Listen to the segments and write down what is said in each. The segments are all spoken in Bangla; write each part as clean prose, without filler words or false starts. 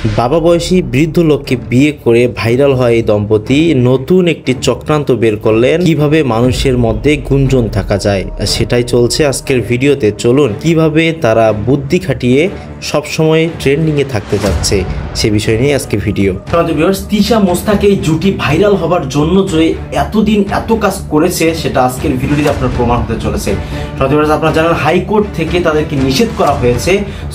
বাবা বয়সী বৃদ্ধ লোককে বিয়ে করে ভাইরাল হয় এই দম্পতি নতুন একটি চক্রান্ত বের করলেন কিভাবে মানুষের মধ্যে গুঞ্জন থাকা যায়, সেটাই চলছে আজকের ভিডিওতে। চলুন কিভাবে তারা বুদ্ধি খাটিয়ে সবসময় ট্রেন্ডিং এ থাকতে যাচ্ছে সে বিষয় নিয়ে আজকে ভিডিও। তিশা মোস্তাক এই জুটি ভাইরাল হবার জন্য যে এতদিন এত কাজ করেছে সেটা আজকের ভিডিওটিতে আপনার প্রমাণ হতে চলেছে। আপনারা জানেন হাইকোর্ট থেকে তাদেরকে নিষেধ করা হয়েছে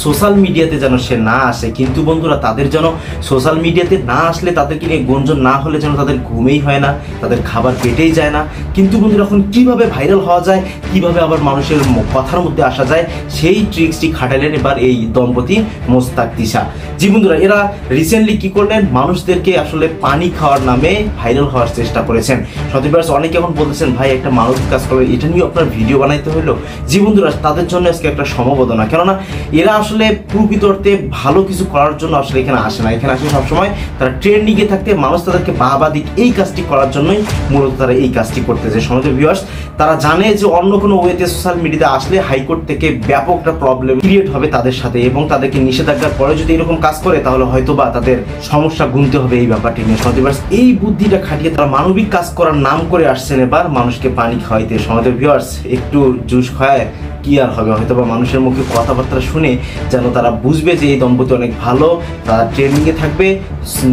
সোশ্যাল মিডিয়াতে যেন সে না আসে, কিন্তু বন্ধুরা তাদের যেন সোশ্যাল মিডিয়াতে না আসলে তাদেরকে নিয়ে গুঞ্জন না হলে যেন তাদের ঘুমেই হয় না, তাদের খাবার পেটেই যায় না। কিন্তু বন্ধুরা এখন কিভাবে ভাইরাল হওয়া যায়, কিভাবে আবার মানুষের কথার মধ্যে আসা যায়, সেই ট্রিক্সটি খাটালেন এবার এই দম্পতি মোস্তাক তিশা। জি বন্ধুরা, এরা রিসেন্টলি কি করলেন, মানুষদেরকে আসলে পানি খাওয়ার নামে ভাইরাল হওয়ার চেষ্টা করেছেন। সত্যিকার অনেকে এখন বলতেছেন ভাই একটা মানবিক কাজ করবে, এটা নিয়ে আপনার ভিডিও বানাইতে হলো। জি বন্ধুরা, তাদের জন্য আজকে একটা সমবেদনা, কেননা এরা আসলে প্রকৃত অর্থে ভালো কিছু করার জন্য আসলে এখানে আসে না। এখানে আসে সবসময় তারা ট্রেন্ডিংয়ে থাকতে, মানুষ তাদেরকে বাহবা দিক এই কাজটি করার জন্যই মূলত তারা এই কাজটি করতেছে। সমাজের ভিউয়ার্স, তারা জানে যে অন্য কোনো ওয়েতে সোশ্যাল মিডিয়াতে আসলে হাইকোর্ট থেকে ব্যাপক একটা প্রবলেম ক্রিয়েট হবে তাদের সাথে, এবং তাদেরকে নিষেধাজ্ঞার পরে যদি এরকম কাজ করে তাহলে হয়তো বা তাদের সমস্যা গুনতে হবে এই ব্যাপারটি নিয়ে। সমাজের ভিউয়ার্স, এই বুদ্ধিটা খাটিয়ে তারা মানবিক কাজ করার নাম করে আসছেন এবার মানুষকে পানি খাওয়াইতে। সমাজের ভিউয়ার্স, একটু জুস খায় কি আর হবে, হয়তো বা মানুষের মুখে কথাবার্তা শুনে যেন তারা বুঝবে যে এই দম্পতি অনেক ভালো, তারা ট্রেন্ডিংয়ে থাকবে।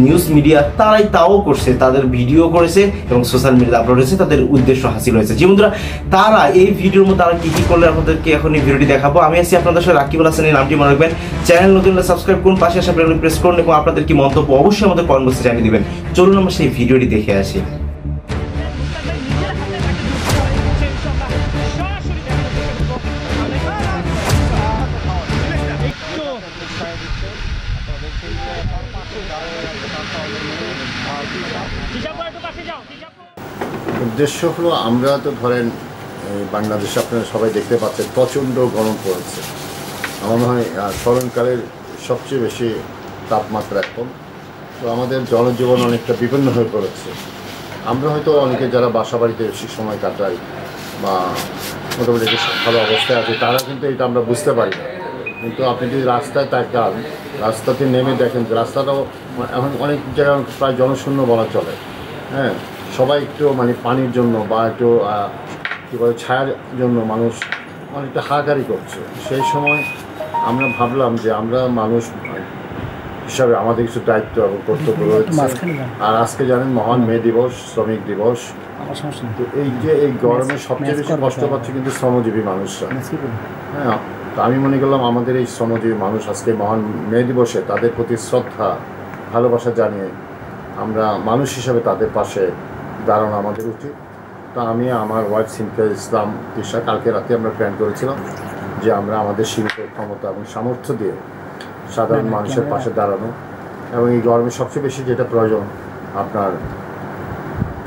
নিউজ মিডিয়া তারাই তাও করছে, তাদের ভিডিও করেছে এবং সোশ্যাল মিডিয়াতে আপলোড হয়েছে, তাদের উদ্দেশ্য হাসিল হয়েছে। যে বন্ধুরা, তারা এই ভিডিওর মধ্যে তারা কি কি করলে আপনাদেরকে এখন এই ভিডিওটি দেখাবো। আমি আছি আপনাদের সাথে রাকিবুল হাসান, এই নামটি মনে রাখবেন। চ্যানেল নতুন হলে সাবস্ক্রাইব করুন, পাশে আসা বেল আইকন প্রেস করুন এবং আপনাদের কি মন্তব্য অবশ্যই আমাদের কমেন্ট বক্সে জানিয়ে দিবেন। চলুন আমরা সেই ভিডিওটি দেখে আসি। উদ্দেশ্য হলো, আমরা তো ধরেন বাংলাদেশে আপনারা সবাই দেখতে পাচ্ছেন প্রচণ্ড গরম পড়েছে। আমার মনে হয় স্মরণকালের সবচেয়ে বেশি তাপমাত্রা এখন। তো আমাদের জনজীবন অনেকটা বিপন্ন হয়ে পড়েছে। আমরা হয়তো অনেকে যারা বাসা বাড়িতে বেশি সময় কাটাই বা মোটামুটি ভালো অবস্থায় আছে, তারা কিন্তু এটা আমরা বুঝতে পারি না। কিন্তু আপনি যদি রাস্তায় তাকান, রাস্তাতে নেমে দেখেন রাস্তাটাও এখন অনেক জায়গায় প্রায় জনশূন্য বলা চলে। হ্যাঁ, সবাই একটু মানে পানির জন্য বা একটু কী বলে ছায়ার জন্য মানুষ অনেকটা হাহাকারি করছে। সেই সময় আমরা ভাবলাম যে আমরা মানুষ হিসাবে আমাদের কিছু দায়িত্ব এবং কর্তব্য রয়েছে। আর আজকে জানেন মহান মে দিবস, শ্রমিক দিবস। তো এই যে এই গরমে সবচেয়ে বেশি কষ্ট পাচ্ছে কিন্তু শ্রমজীবী মানুষরা। হ্যাঁ, তো আমি মনে করলাম আমাদের এই শ্রমজীবী মানুষ আজকে মহান মে দিবসে তাদের প্রতি শ্রদ্ধা ভালোবাসা জানিয়ে আমরা মানুষ হিসাবে তাদের পাশে দাঁড়ানো আমাদের উচিত। তা আমি আমার ওয়াইফ সিনথিয়া ইসলাম তিশা কালকে রাতে আমরা প্ল্যান করেছিলাম যে আমরা আমাদের সীমিত ক্ষমতা এবং সামর্থ্য দিয়ে সাধারণ মানুষের পাশে দাঁড়ানো, এবং এই গরমে সবচেয়ে বেশি যেটা প্রয়োজন আপনার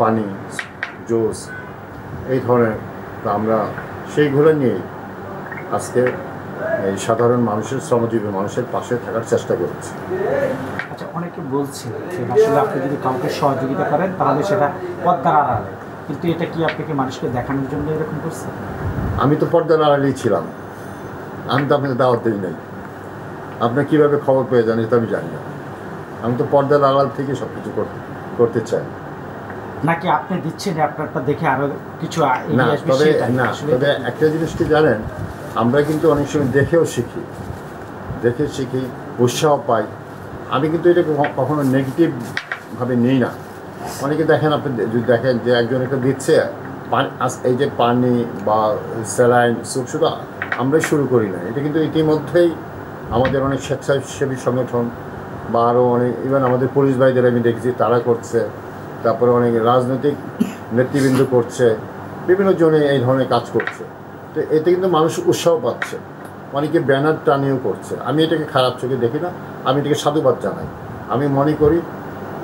পানি, জুস এই ধরনের। তো আমরা সেইগুলো নিয়েই আজকে এই সাধারণ মানুষের, শ্রমজীবী মানুষের পাশে থাকার চেষ্টা করছি। আচ্ছা, অনেকে বলছে যে আসলে আপনি যদি কাউকে সহযোগিতা করেন তাহলে সেটা পর্দার আড়ালে, কিন্তু এটা কি আপনাকে মানুষকে দেখানোর জন্য এরকম করছে? আমি তো পর্দার আড়ালেই ছিলাম, আমি তো আপনাকে দাওয়াত দিই নাই। আপনার কীভাবে খবর পেয়ে জানি তো আমি জানি না। আমি তো পর্দার আড়াল থেকে সব কিছু করতে চাই। নাকি আপনি দিচ্ছেন আপনারটা দেখে আরও কিছু না? তবে একটা জিনিস কি জানেন, আমরা কিন্তু অনেক সময় দেখে শিখি, উৎসাহ পাই। আমি কিন্তু এটা কখনো নেগেটিভভাবে নিই না। অনেকে দেখেন, আপনি যদি দেখেন যে একজন একটা দিচ্ছে এই যে পানি বা স্যালাইন সুপ, শুধু আমরাই শুরু করি না। এটা কিন্তু ইতিমধ্যেই আমাদের অনেক স্বেচ্ছাসেবী সংগঠন বা আরও অনেক, ইভেন আমাদের পুলিশ ভাইদের আমি দেখেছি তারা করছে, তারপরে অনেক রাজনৈতিক নেতৃবৃন্দ করছে, বিভিন্ন জনে এই ধরনের কাজ করছে। তো এতে কিন্তু মানুষ উৎসাহ পাচ্ছে, অনেকে ব্যানার টানিয়েও করছে। আমি এটাকে খারাপ চোখে দেখি না, আমি এটাকে সাধুবাদ জানাই। আমি মনে করি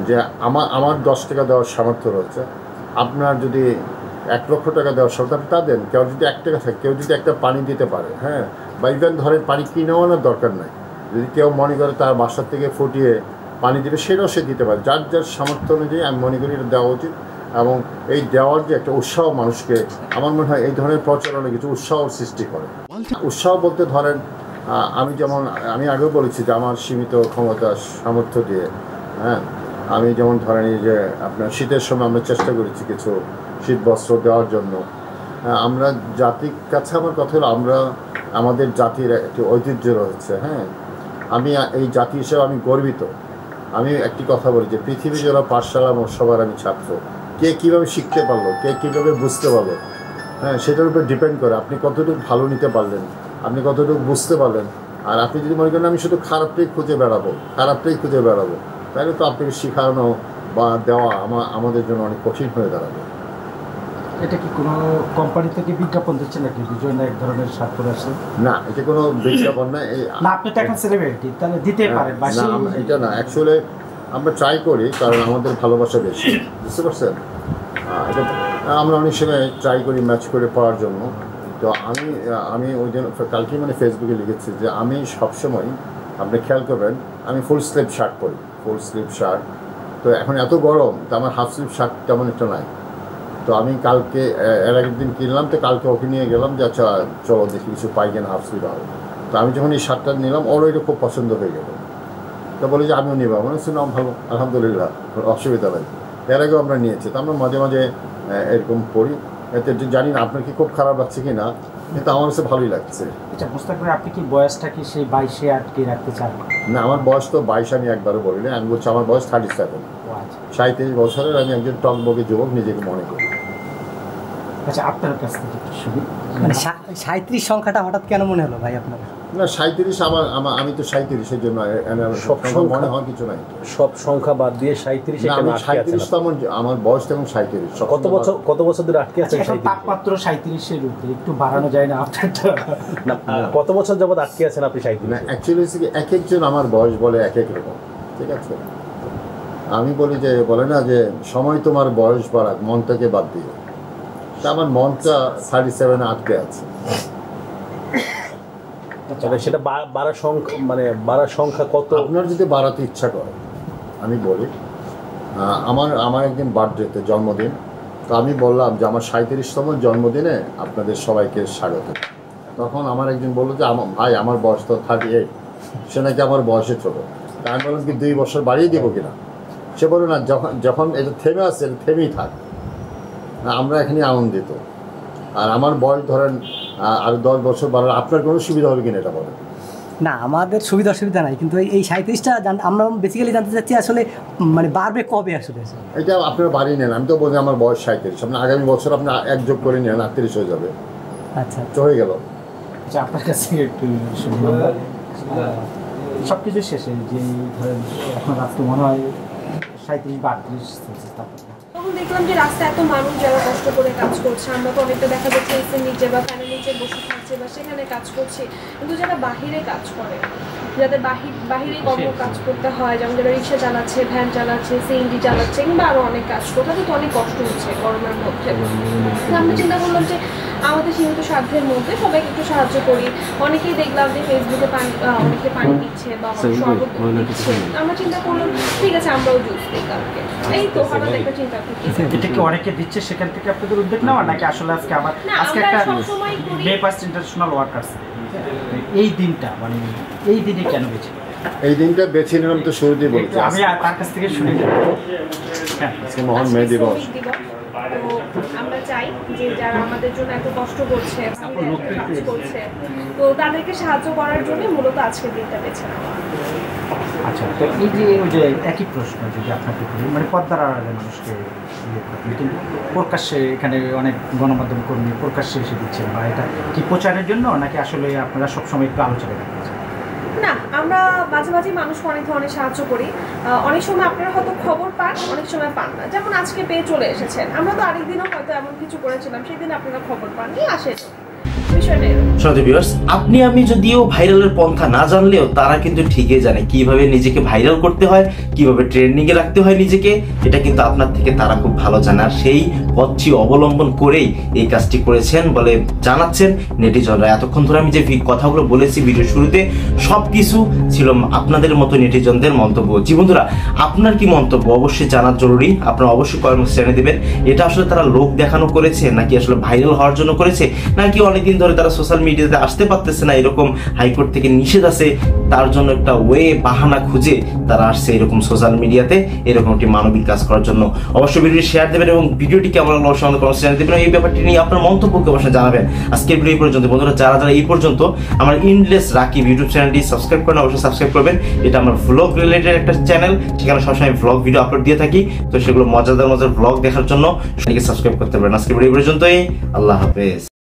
যে আমার 10 টাকা দেওয়ার সামর্থ্য রয়েছে, আপনার যদি 1 লক্ষ টাকা দেওয়ার সামর্থ্য তা দেন। কেউ যদি 1 টাকা থাকে, কেউ যদি একটা পানি দিতে পারে, হ্যাঁ, বা ইভেন ধরেন পানি কিনেও আনার দরকার নাই, যদি কেউ মনে করে তার বাসার থেকে ফুটিয়ে পানি দেবে সেটাও সে দিতে পারে। যার যার সামর্থ্য অনুযায়ী আমি মনে করি এটা দেওয়া উচিত। এবং এই দেওয়ার যে একটা উৎসাহ মানুষকে, আমার মনে হয় এই ধরনের প্রচারণা কিছু উৎসাহ সৃষ্টি করে। উৎসাহ বলতে ধরেন আমি আগেও বলেছি যে আমার সীমিত ক্ষমতা সামর্থ্য দিয়ে, হ্যাঁ, আমি যেমন ধরেন এই যে আপনার শীতের সময় আমরা চেষ্টা করেছি কিছু শীত বস্ত্র দেওয়ার জন্য। আমরা জাতির কাছে আমার কথা হলো আমাদের জাতির একটি ঐতিহ্য রয়েছে, হ্যাঁ, আমি এই জাতি হিসেবে আমি গর্বিত। আমি একটি কথা বলি যে পৃথিবী যারা পাঠশালা সবার আমি ছাত্র, কে কীভাবে শিখতে পারলো, কে কীভাবে বুঝতে পারলো, হ্যাঁ, সেটার উপর ডিপেন্ড করে আপনি কতটুকু ভালো নিতে পারলেন, আপনি কতটুকু বুঝতে পারলেন। আর আপনি যদি মনে করেন আমি শুধু খারাপটাই খুঁজে বেড়াবো, তাহলে তো আপনাকে শেখানো বা দেওয়া আমাদের জন্য অনেক কঠিন হয়ে দাঁড়াবে। এটা কি কোনো কোম্পানি থেকে বিজ্ঞাপন দিচ্ছে নাকি বিজয় নায়ক ধরনের শার্ট পরে আসে? না, এটা কোনো বিজ্ঞাপন না। আপনি তো এখন সেলিব্রিটি, তাহলে দিতে পারেন। না, এটা না, অ্যাকচুয়ালি আমরা ট্রাই করি, কারণ আমাদের ভালোবাসা বেশি, বুঝতে পারছেন? এটা আমরা অনেক সময় ট্রাই করি ম্যাচ করে পড়ার জন্য। তো আমি ওই দিন কালকে মানে ফেসবুকে লিখেছি যে আমি সবসময়, আপনি খেয়াল করবেন, আমি ফুল স্লিভ শার্ট পরি, ফুল স্লিভ শার্ট। তো এখন এত গরম, তো আমার হাফ স্লিভ শার্ট তেমন একটা নাই। তো আমি কালকে এর আগের দিন কিনলাম, তো কালকে ওকে নিয়ে গেলাম যে আচ্ছা চলো দেখি কিছু পাই কেন হাফ স্লিভ হবে। তো আমি যখন এই শার্টটা নিলাম, ওর এটা খুব পছন্দ হয়ে গেল। তো বলি যে আমিও নিবা, মানে শুনলাম ভালো, আলহামদুলিল্লাহ, অসুবিধা নেই। এর আগেও আমরা নিয়েছি, তো আমরা মাঝে মাঝে এরকম পড়ি। এতে জানি না আপনার কি খুব খারাপ লাগছে কি না, কিন্তু আমার কাছে ভালোই লাগছে। আচ্ছা, বুঝতে পারি আপনি কি বয়সটা কি সেই 22-এ আটকে রাখতে চান? না, আমার বয়স তো 22 আমি একবারও বলি না, আমি বলছি আমার বয়স 37। 37 বছরের আমি একজন টকবকে যুবক নিজেকে মনে করি। আচ্ছা, আপনার কাছ থেকে একটু শুনি, মানে 37 সংখ্যাটা হঠাৎ কেন মনে হলো ভাই আপনার? না, 37 আমি তো 37-এর জন্য সব মনে হওয়ার কিছু নাই। সব সংখ্যা বাদ দিয়ে 37 আমি 37 তো আমার বয়স তেমন 37। কত বছর ধরে আটকে আছেন? তাপমাত্র 37-এর উপরে একটু বাড়ানো যায় না আপনারটা? কত বছর যাবত আটকে আছেন আপনি 37? না, অ্যাকচুয়ালি এক একজন আমার বয়স বলে এক এক রকম, ঠিক আছে? আমি বলি যে বলে না যে সময় তোমার বয়স বাড়াক, মনটাকে বাদ দিয়ে। তা আমার মনটা 37-এ আটকে আছে। সেটা বাড়ার সংখ্যা কত? আপনার যদি বাড়াতে ইচ্ছা করে, আমি বলি আমার একদিন বার্থডেতে জন্মদিন, তো আমি বললাম যে আমার 37তম জন্মদিনে আপনাদের সবাইকে স্বাগত। তখন আমার একজন বললো যে ভাই আমার বয়স তো 38, সে নাকি আমার বয়সে ছোটো। তা আমি বললাম কি 2 বছর বাড়িয়ে দেবো কিনা? সে বললো না, যখন এটা থেমে আসছে এটা থেমেই থাক, আমরা এখানে আনন্দিত। আর আমার বয়স ধরেন আর 10 বছর বাড়ার আপনার কোনো সুবিধা হবে কিনা এটা বলেন? না, আমাদের অসুবিধা নাই, কিন্তু এই 37টা আমরা বেসিক্যালি জানতে চাচ্ছি আসলে মানে বাড়বে কবে আসলে? এটা আপনারা বাড়িয়ে নেন, আমি তো বলি আমার বয়স 37, আপনার আগামী বছর আপনি 1 যোগ করে নেন 38 হয়ে যাবে। আচ্ছা, হয়ে গেল। আচ্ছা, আপনার কাছে একটু শুনি, সব কিছু শেষে যে ধরেন এখন আজকে মনে হয় 37 বা 38 তাপমাত্রা। তখন দেখলাম যে রাস্তায় এত মানুষ যারা কষ্ট করে কাজ করছে, আমরা তো অনেকটা দেখা যাচ্ছে এসির নিচে বা ফ্যানের নিচে বসে থাকছে বা সেখানে কাজ করছে, কিন্তু যারা বাহিরে কাজ করে, যাদের বাহিরে কর্ম কাজ করতে হয়, যেমন যারা রিক্সা চালাচ্ছে, ভ্যান চালাচ্ছে, সিএনজি চালাচ্ছে, কিংবা আরও অনেক কাজ করতে, তাদের তো অনেক কষ্ট হচ্ছে গরমের মধ্যে। আমরা চিন্তা করলাম যে আমাদের সীমিত সাধ্যের মধ্যে সবাইকে একটু সাহায্য করি। অনেকেই দেখলাম যে ফেসবুকে অনেকে পানি দিচ্ছে বা শরবত দিচ্ছে। আমরা চিন্তা করলাম ঠিক আছে আমরাও জুস দিই কালকে। এই তো হঠাৎ একটা চিন্তা করছি। এটা কি অনেকে দিচ্ছে, সেখান থেকে আপনাদের উদ্যোগ নেওয়া নাকি আসলে আজকে একটা লেবার্স ইন্টারন্যাশনাল ওয়ার্কার্স এই দিনটা মানে এই দিনে কেন বেছে? এই দিনটা বেছে নিলাম তো শুরুতেই বলছি, আমি তার কাছ থেকে শুনে নেব। আজকে মহান মে দিবস। তো আমরা চাই যে যারা আমাদের জন্য এত কষ্ট করছে, কাজ করছে, তো তাদেরকে সাহায্য করার জন্য মূলত আজকের দিনটা বেছে নেওয়া। আচ্ছা, তো এই যে ওই যে একই প্রশ্ন যদি আপনাকে করি, মানে পদ্মার আড়ালে মানুষকে কিন্তু প্রকাশ্যে এখানে অনেক গণমাধ্যম কর্মী প্রকাশ্যে এসে দিচ্ছেন, বা এটা কি প্রচারের জন্য নাকি আসলে আপনারা সবসময় একটু আলোচনা করছেন? না, আমরা মাঝে মাঝে মানুষকে অনেক ধরনের সাহায্য করি। অনেক সময় আপনারা হয়তো খবর পান, অনেক সময় পান না। যেমন আজকে পেয়ে চলে এসেছেন, আমরা তো আরেকদিনও হয়তো এমন কিছু করেছিলাম, সেই দিন আপনারা খবর পাননি, আসে আপনি আমি যদিও ভাইরালের পন্থা না জানলেও তারা কিন্তু ঠিকই জানে কিভাবে নিজেকে ভাইরাল করতে হয়, কিভাবে ট্রেন্ডিং এ রাখতে হয় নিজেকে। এটা কিন্তু আপনার থেকে তারা খুব ভালো জানে, আর সেই পথটি অবলম্বন করেই এই কাজটি করেছেন বলে জানাচ্ছেন নেটিজনরা। এতক্ষণ ধরে আমি যে কথাগুলো বলেছি ভিডিও শুরুতে, সবকিছু ছিল আপনাদের মতো নেটিজনদের মন্তব্য। জি বন্ধুরা, আপনার কি মন্তব্য অবশ্যই জানার জরুরি, আপনারা অবশ্যই কমেন্টস জানিয়ে দেবেন। এটা আসলে তারা লোক দেখানো করেছে নাকি আসলে ভাইরাল হওয়ার জন্য করেছে, নাকি অনেকদিন ধরে করে তারা সোশ্যাল মিডিয়াতে আসতে পারতেছে না, এরকম হাইকোর্ট থেকে নিষেধ আছে, তার জন্য একটা বাহানা খুঁজে তারা আসছে এরকম সোশ্যাল মিডিয়াতে এরকম একটি মানবিক কাজ করার জন্য। অবশ্যই ভিডিওটি শেয়ার দেবেন এবং ভিডিওটি কেমন লাগলো অবশ্যই আমাদের কমেন্টে জানিয়ে দেবেন। এই ব্যাপারটি নিয়ে আপনার মন্তব্যকে অবশ্যই জানাবেন। আজকের ভিডিও এই পর্যন্ত। বন্ধুরা, যারা যারা এই পর্যন্ত আমার ইন্ডলেস রাকিব ইউটিউব চ্যানেলটি সাবস্ক্রাইব করেন, অবশ্যই সাবস্ক্রাইব করবেন। এটা আমার ভ্লগ রিলেটেড একটা চ্যানেল, সেখানে সবসময় ভ্লগ ভিডিও আপলোড দিয়ে থাকি। তো সেগুলো মজাদার ভ্লগ দেখার জন্য সাবস্ক্রাইব করতে পারেন। আজকের ভিডিও এই পর্যন্তই। আল্লাহ হাফেজ।